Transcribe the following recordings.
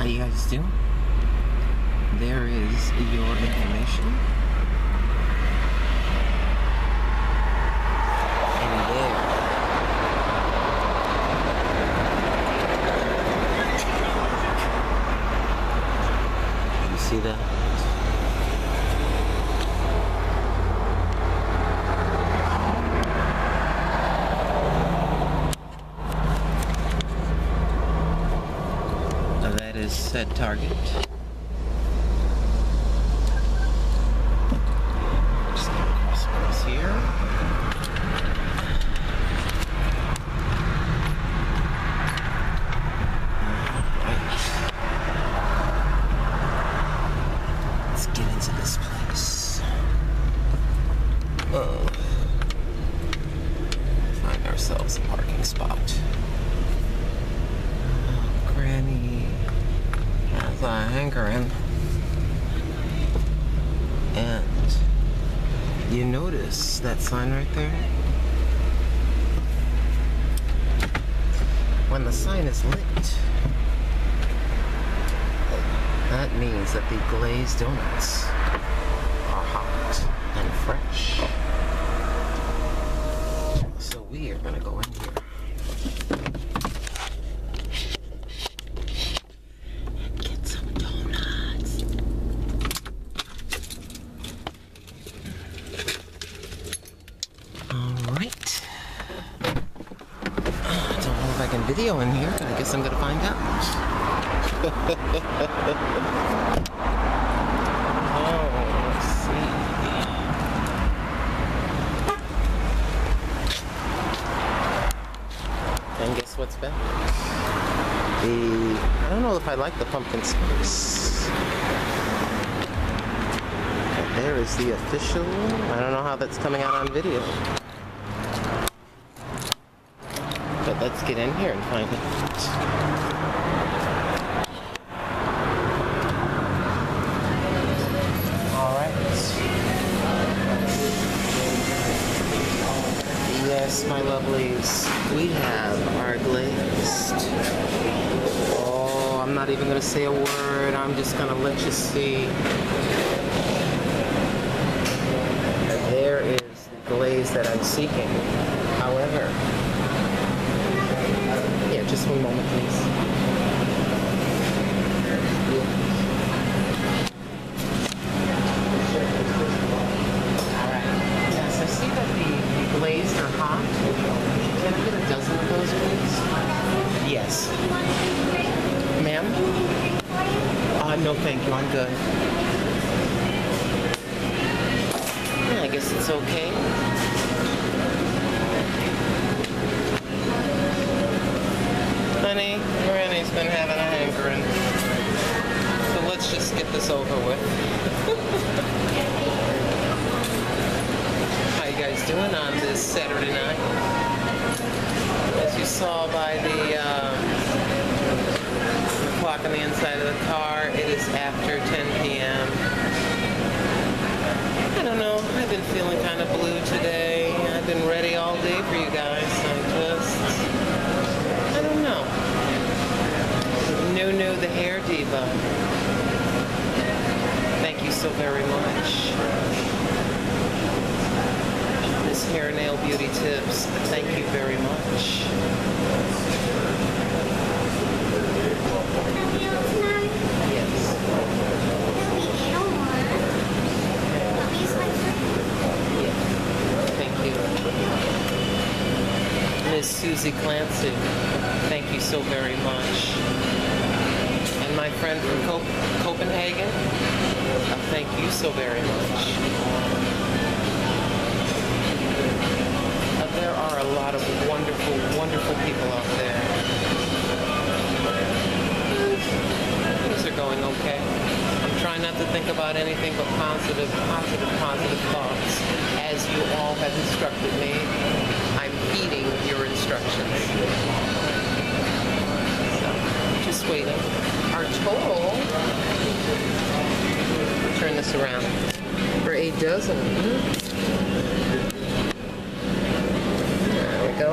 you guys doing? There is your information. And there. You see that? That is said target. Just gonna cross across here. Alright. Let's get into this place. Find ourselves a parking spot. Granny has a hankering, and you notice that sign right there? When the sign is lit, that means that the glazed donuts are hot and fresh. So we are gonna go in here. Video in here, I guess I'm gonna find out. Oh, let's see. And guess what's back? I don't know if I like the pumpkin spice. But there is the official. I don't know how that's coming out on video. But let's get in here and find it. Alright. Yes, my lovelies. We have our glazed. Oh, I'm not even going to say a word. I'm just going to let you see. There is the glaze that I'm seeking. However, yeah, just one moment, please. Alright. Yes, I see that the glazed are hot. Can I get a dozen of those, please? Yes. Ma'am? No, thank you. I'm good. Yeah, I guess it's okay. Honey, Granny's been having a hankering. So let's just get this over with. How you guys doing on this Saturday night? As you saw by the clock on the inside of the car, it is after 10 p.m. I don't know, I've been feeling kind of blue today. I've been ready all day for you guys. I don't know. Nunu, the hair diva. Thank you so very much. Miss Hair Nail Beauty Tips, thank you very much. Yes. Thank you. Miss Susie Clancy, thank you so very much. And my friend from Copenhagen, thank you so very much. There are a lot of wonderful, wonderful people out there. Things are going okay. I'm trying not to think about anything but positive thoughts. As you all have instructed me, I'm heeding your instructions. So, just waiting. Our total, turn this around, for a dozen. There we go.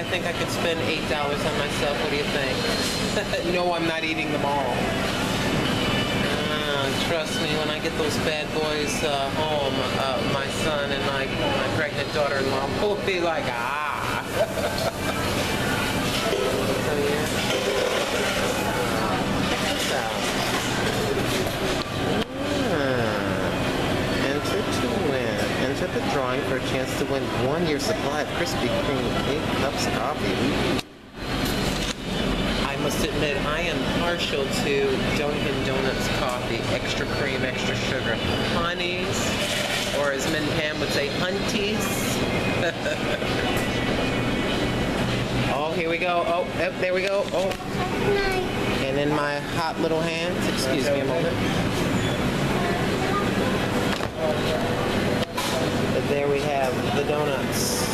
I think I could spend $8 on myself. What do you think? No, I'm not eating them all. Trust me, when I get those bad boys home, my son and my pregnant daughter-in-law will be like, ah. So yeah. Check this out. Enter to win. Enter the drawing for a chance to win 1 year supply of Krispy Kreme 8 cups of coffee. I must admit, I am partial to Dunkin' Donuts coffee. Extra cream, extra sugar. Honeys, or as Min Pam would say, hunties. Oh, here we go. Oh, yep, there we go. Oh. And in my hot little hands, excuse me a moment. There we have the donuts.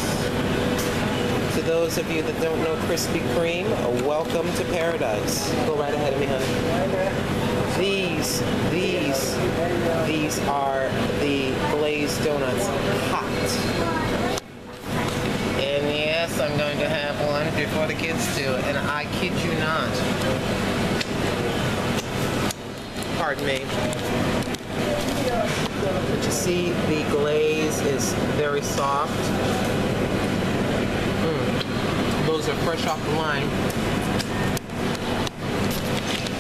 To those of you that don't know Krispy Kreme, welcome to paradise. Go right ahead of me, honey. These are the glazed donuts, hot. And yes, I'm going to have one before the kids do, and I kid you not. Pardon me. But you see, the glaze is very soft. Those are fresh off the line.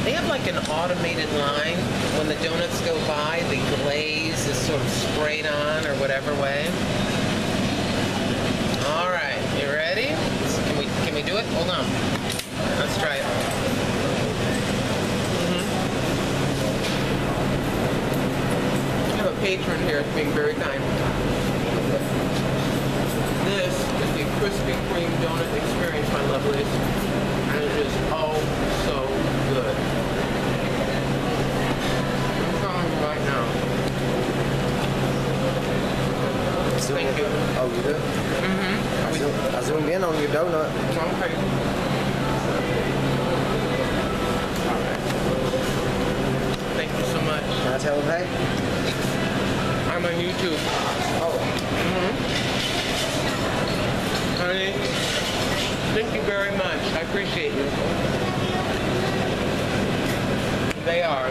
They have like an automated line. When the donuts go by, the glaze is sort of sprayed on or whatever way. All right, you ready? Can we do it? Hold on. Let's try it. I have a patron here being very kind. This is the Krispy Kreme donut experience, my lovelies, and it is oh so good. I'm telling you right now. Thank you. Oh, you do? I zoomed in on your donut. Okay. Alright. Thank you so much. Can I tell them hey? I'm on YouTube. Oh. Honey, thank you very much. I appreciate you. They are.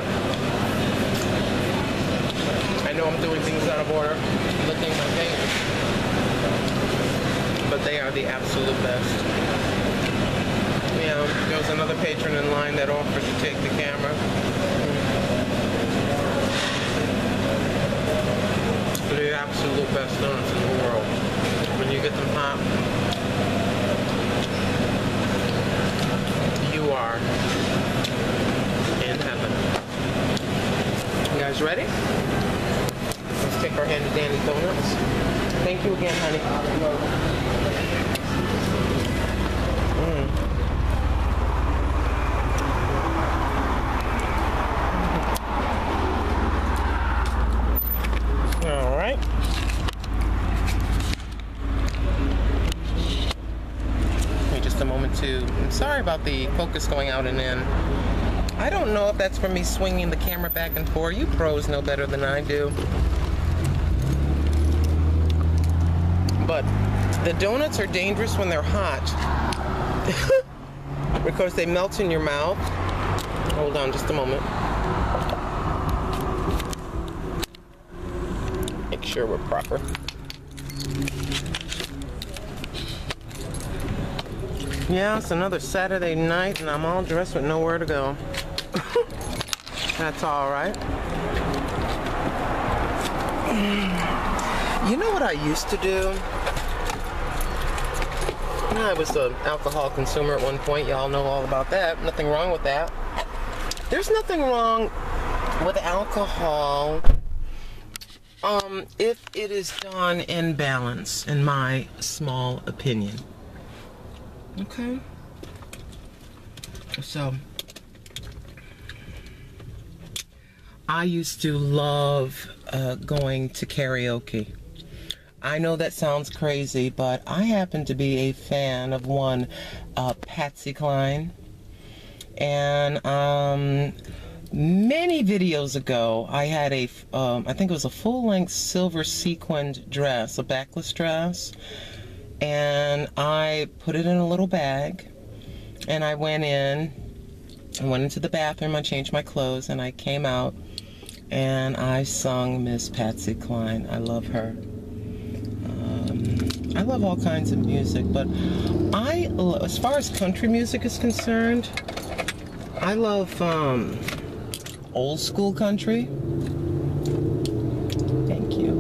I know I'm doing things out of order, licking my fingers, but they are the absolute best. You know, there was another patron in line that offered to take the camera. They're the absolute best donuts in the world. When you get them hot, you are in heaven. You guys ready? Let's take our handy dandy donuts. Thank you again, honey. All right. Just a moment to, I'm sorry about the focus going out and in. I don't know if that's for me swinging the camera back and forth. You pros know better than I do. But the donuts are dangerous when they're hot because they melt in your mouth. Hold on just a moment. Make sure we're proper. Yeah, it's another Saturday night and I'm all dressed with nowhere to go. That's all right. You know what I used to do? I was an alcohol consumer at one point. Y'all know all about that. Nothing wrong with that. There's nothing wrong with alcohol if it is done in balance, in my small opinion. Okay. So, I used to love going to karaoke. I know that sounds crazy, but I happen to be a fan of one Patsy Cline. And many videos ago, I had a, I think it was a full-length silver sequined dress, a backless dress. and I put it in a little bag, and I went into the bathroom, I changed my clothes, and I came out, and I sung Miss Patsy Cline. I love her. I love all kinds of music, but as far as country music is concerned, I love old school country. Thank you.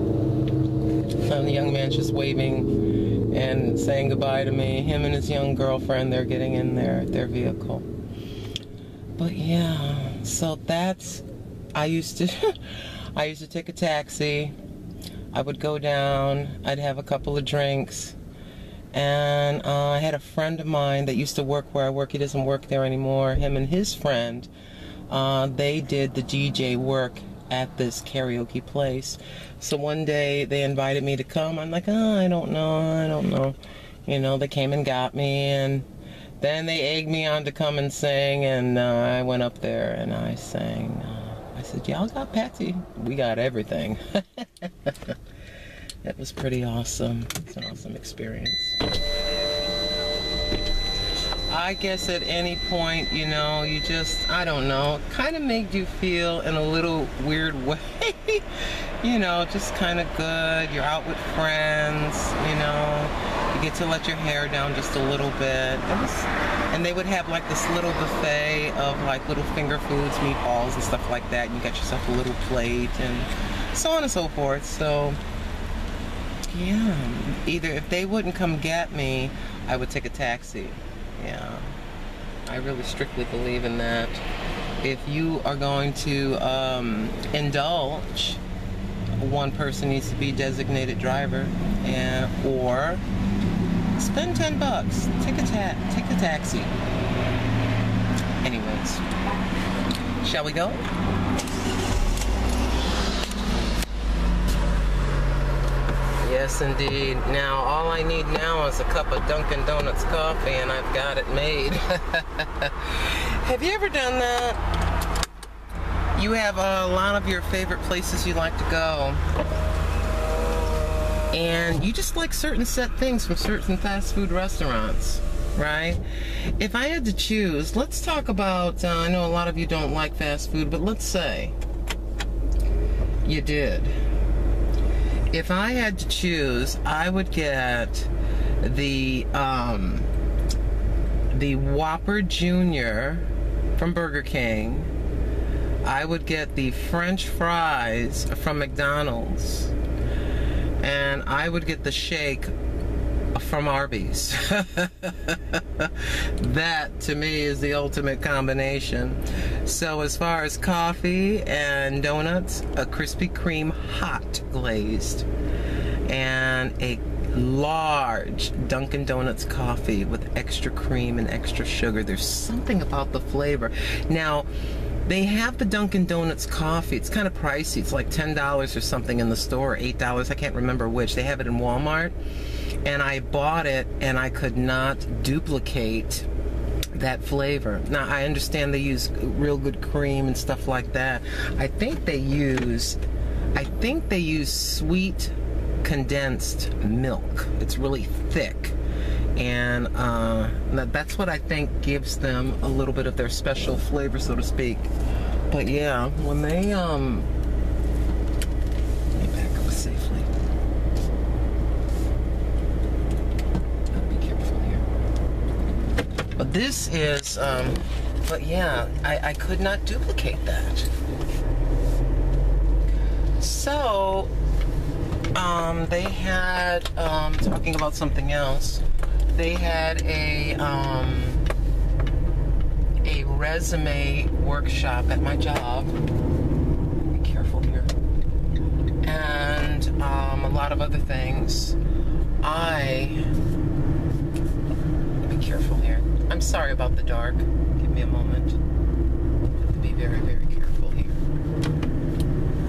The young man's just waving and saying goodbye to me. Him and his young girlfriend, they're getting in their vehicle. But yeah, so I used to take a taxi. I would go down, I'd have a couple of drinks, and I had a friend of mine that used to work where I work. He doesn't work there anymore. Him and his friend, they did the DJ work at this karaoke place. So one day they invited me to come. I'm like, oh, I don't know. You know, they came and got me, and then they egged me on to come and sing, and I went up there and I sang. I said, y'all got Patsy? We got everything. It was pretty awesome. It's an awesome experience. I guess at any point, you know, you just, I don't know, kind of made you feel in a little weird way. You know, just kind of good. You're out with friends, you know. You get to let your hair down just a little bit. And they would have like this little buffet of like little finger foods, meatballs and stuff like that. You got yourself a little plate and so on and so forth. So yeah, either if they wouldn't come get me, I would take a taxi. Yeah, I really strictly believe in that. If you are going to indulge, one person needs to be designated driver, or spend $10. Take a taxi. Anyways, shall we go? Yes, indeed. Now, all I need now is a cup of Dunkin' Donuts coffee, and I've got it made. Have you ever done that? You have a lot of your favorite places you like to go, and you just like certain set things from certain fast food restaurants, right? If I had to choose, let's talk about, I know a lot of you don't like fast food, but let's say you did. If I had to choose, I would get the Whopper Jr. from Burger King. I would get the French fries from McDonald's, and I would get the shake from Arby's. That, to me, is the ultimate combination. So as far as coffee and donuts, a Krispy Kreme hot glazed, and a large Dunkin' Donuts coffee with extra cream and extra sugar. There's something about the flavor. Now, they have the Dunkin' Donuts coffee. It's kind of pricey. It's like $10 or something in the store, $8. I can't remember which. They have it in Walmart. And I bought it, and I could not duplicate that flavor. Now, I understand they use real good cream and stuff like that. I think they use sweet condensed milk. It's really thick. And that's what I think gives them a little bit of their special flavor, so to speak. But yeah, when they let me back up safely. Gotta be careful here. But this is, but yeah, I could not duplicate that. So they had, talking about something else, they had a resume workshop at my job. Be careful here. And a lot of other things. Be careful here. I'm sorry about the dark. Give me a moment. Have to be very, very careful here.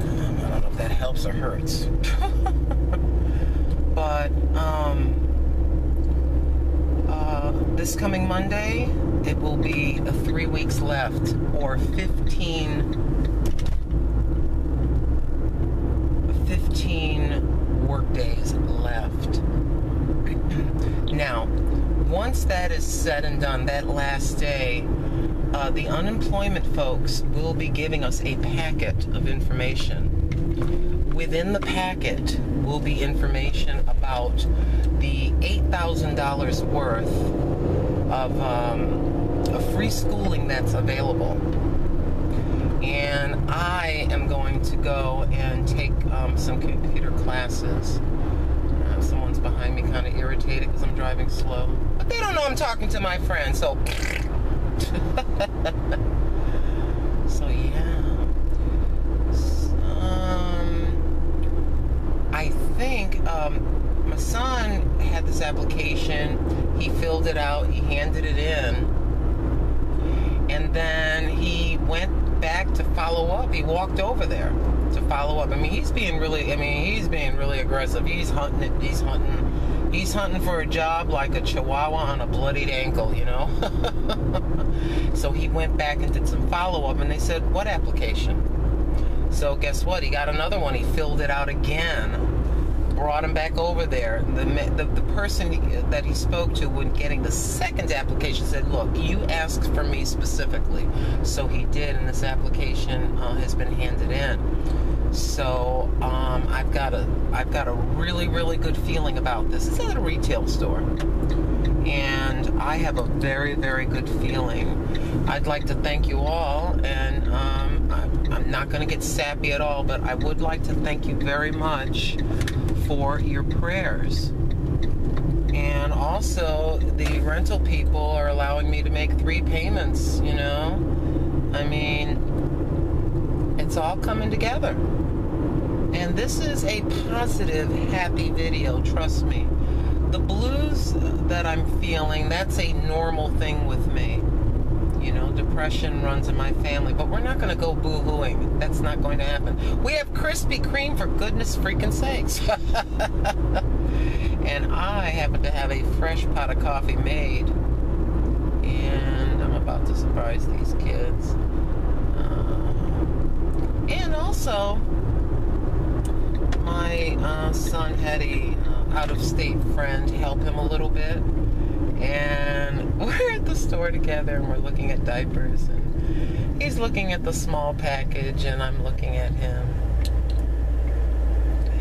I don't know if that helps or hurts. But this coming Monday, it will be 3 weeks left, or 15 work days left Now, once that is said and done, that last day, the unemployment folks will be giving us a packet of information. Within the packet will be information about the $8,000 worth of free schooling that's available. And I am going to go and take some computer classes. Someone's behind me kind of irritated because I'm driving slow. But they don't know I'm talking to my friend, so... So, yeah. I think my son had this application. He filled it out. He handed it in. And then he went back to follow up. He walked over there to follow up. I mean, he's being really aggressive. He's hunting it. He's hunting for a job like a chihuahua on a bloodied ankle, you know. So he went back and did some follow-up, and they said, what application? So guess what? He got another one. He filled it out again. Brought him back over there. The person that he spoke to when getting the second application said, look, you asked for me specifically. So he did, and this application has been handed in. So I've got a really, really good feeling about this. It's at a retail store. And I have a very, very good feeling. I'd like to thank you all, and I'm not going to get sappy at all, but I would like to thank you very much for your prayers. And also, the rental people are allowing me to make 3 payments, you know? I mean, it's all coming together. And this is a positive, happy video, trust me. The blues that I'm feeling, that's a normal thing with me. You know, depression runs in my family, but we're not going to go boo-hooing. That's not going to happen. We have Krispy Kreme, for goodness freaking sakes. And I happen to have a fresh pot of coffee made, and I'm about to surprise these kids. And also, my son had a out-of-state friend help him a little bit. And we're at the store together, and we're looking at diapers, and he's looking at the small package, and I'm looking at him.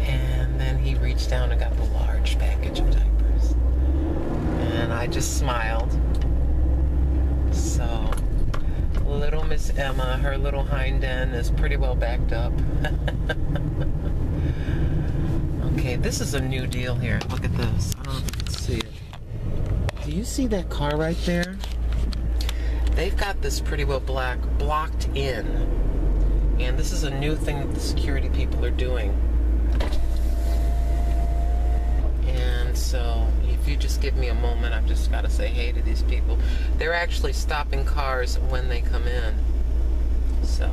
And then he reached down and got the large package of diapers, and I just smiled. So little Miss Emma, her little hind end is pretty well backed up. Okay, this is a new deal here. Look at this. I don't know if you can see it. Do you see that car right there? They've got this pretty well blocked in. And this is a new thing that the security people are doing. And so, if you just give me a moment, I've just got to say hey to these people. They're actually stopping cars when they come in. So.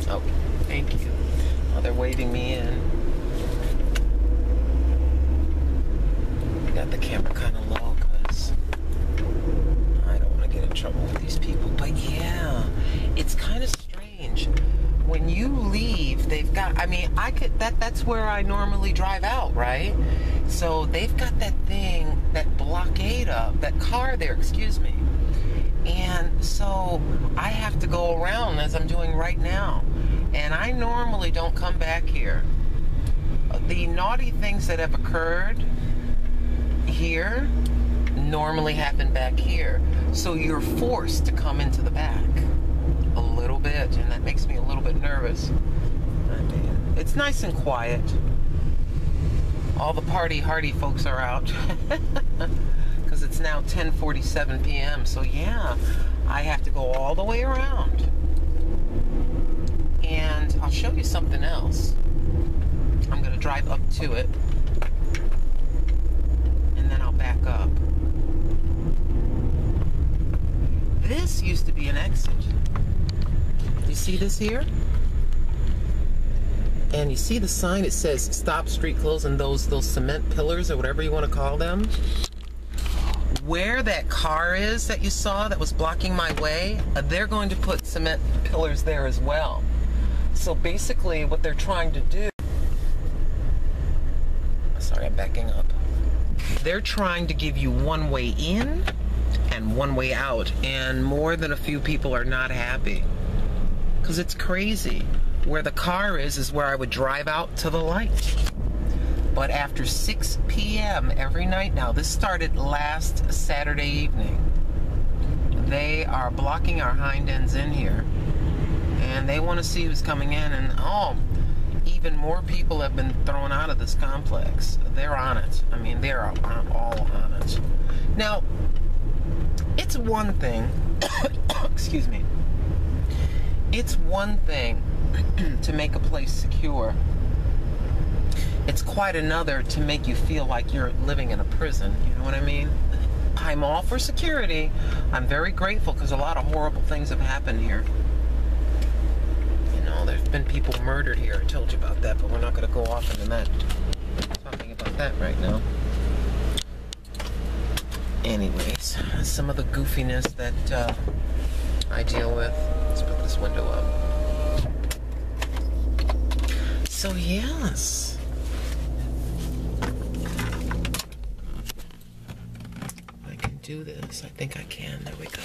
Oh, thank you. Oh, they're waving me in. Got the camera kind of low because I don't want to get in trouble with these people. But yeah, it's kind of strange. When you leave, they've got, I mean, that's where I normally drive out, right? So they've got that thing, that blockade up, that car there, excuse me. And so I have to go around as I'm doing right now. And I normally don't come back here. The naughty things that have occurred here normally happen back here, so you're forced to come into the back a little bit, and that makes me a little bit nervous. I mean, it's nice and quiet. All the hardy folks are out because it's now 10:47 p.m. So yeah, I have to go all the way around. And I'll show you something else. I'm going to drive up to it, and then I'll back up. This used to be an exit. You see this here? And you see the sign, it says stop, street closed, and those cement pillars or whatever you want to call them. Where that car is that you saw that was blocking my way, they're going to put cement pillars there as well. So basically what they're trying to do Sorry, I'm backing up. They're trying to give you one way in and one way out, and more than a few people are not happy. Because it's crazy. Where the car is where I would drive out to the light. But after 6 p.m. every night now, this started last Saturday evening, they are blocking our hind ends in here. And they want to see who's coming in, and even more people have been thrown out of this complex. They're on it. I mean, they're all on it. Now, it's one thing, excuse me, it's one thing to make a place secure. It's quite another to make you feel like you're living in a prison. You know what I mean? I'm all for security. I'm very grateful because a lot of horrible things have happened here. You know, there's been people murdered here. I told you about that, but we're not going to go off into that. Talking about that right now. Anyways, some of the goofiness that I deal with. Let's put this window up. So yes, I can do this. I think I can. There we go.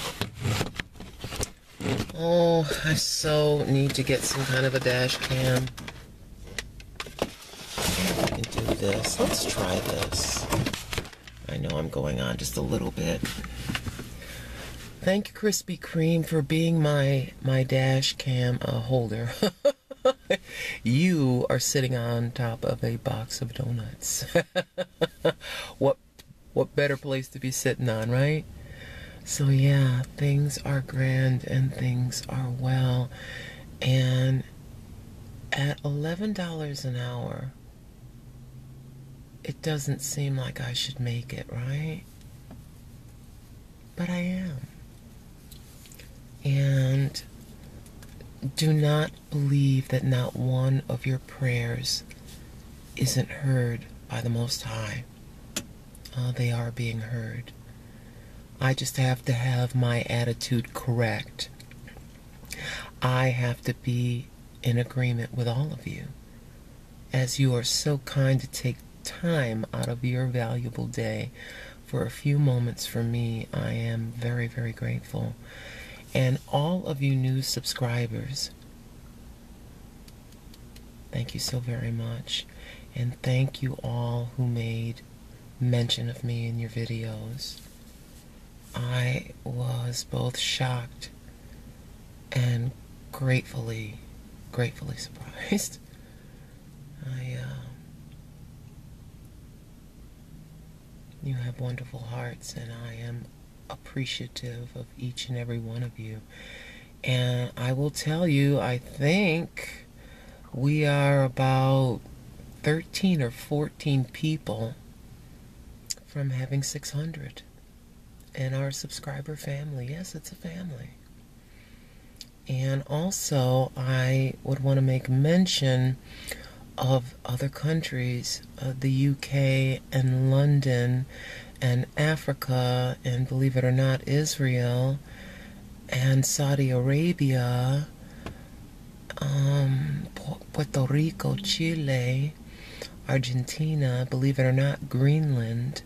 Oh, I so need to get some kind of a dash cam. I can do this. Let's try this. I know I'm going on just a little bit. Thank you, Krispy Kreme, for being my dash cam holder. You are sitting on top of a box of donuts. What better place to be sitting on, right? So yeah, things are grand and things are well. And at $11 an hour, it doesn't seem like I should make it, right? But I am. And do not believe that not one of your prayers isn't heard by the Most High. They are being heard. I just have to have my attitude correct. I have to be in agreement with all of you, as you are so kind to take time out of your valuable day for a few moments for me. I am very, very grateful. And all of you new subscribers, thank you so very much. And thank you all who made mention of me in your videos. I was both shocked and gratefully surprised. You have wonderful hearts, and I am appreciative of each and every one of you. And I will tell you, I think we are about 13 or 14 people from having 600 in our subscriber family. Yes, it's a family. And also, I would want to make mention of other countries, the UK and London and Africa, and believe it or not, Israel and Saudi Arabia, Puerto Rico, Chile, Argentina, believe it or not, Greenland,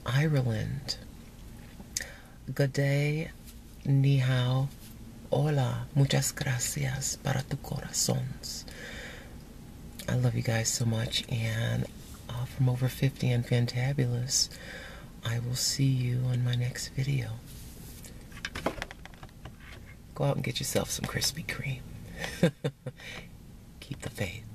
Ireland. Good day, ni hao, hola, muchas gracias para tu corazones. I love you guys so much, and from over 50 and fantabulous, I will see you on my next video. Go out and get yourself some Krispy Kreme. Keep the faith.